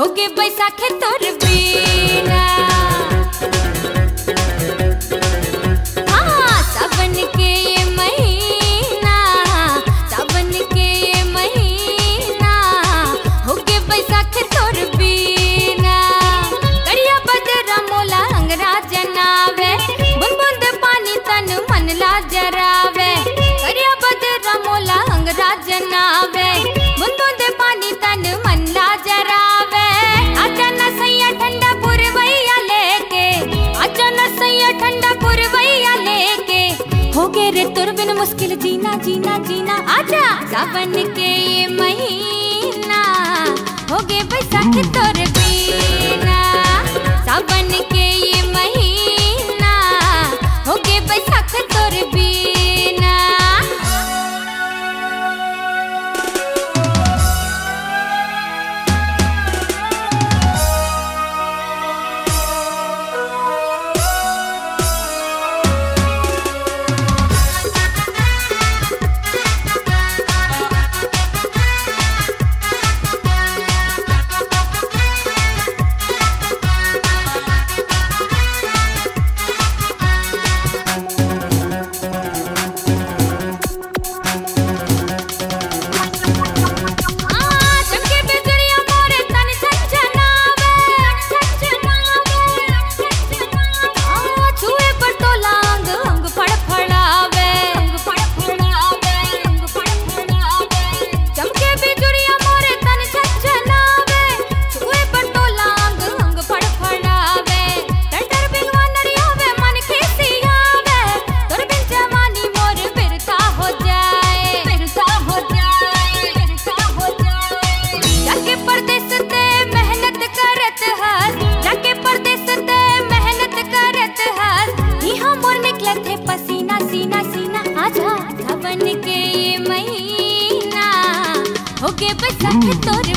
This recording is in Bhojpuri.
होगे बैसाख तोर बीना। हाँ सावन के ये महीना, सावन के ये महीना, होगे बैसाख तोर बीना। करिया बदरा मोला अंगरा जनावे, बूंद बूंद पानी तन मन ला जरावे। करिया बदरा मोला अंगरा जनावे, बूंद बूंद पानी तन मन ला जरावे। होगे रे तुर बिन मुश्किल जीना जीना जीना। आजा सावन के ये महीना, होगे बैसाख तोर बीना। सावन के ये महीना, होगे बैसाख तोर बीना। सावन के ये महीना, होगे बैसाख तोर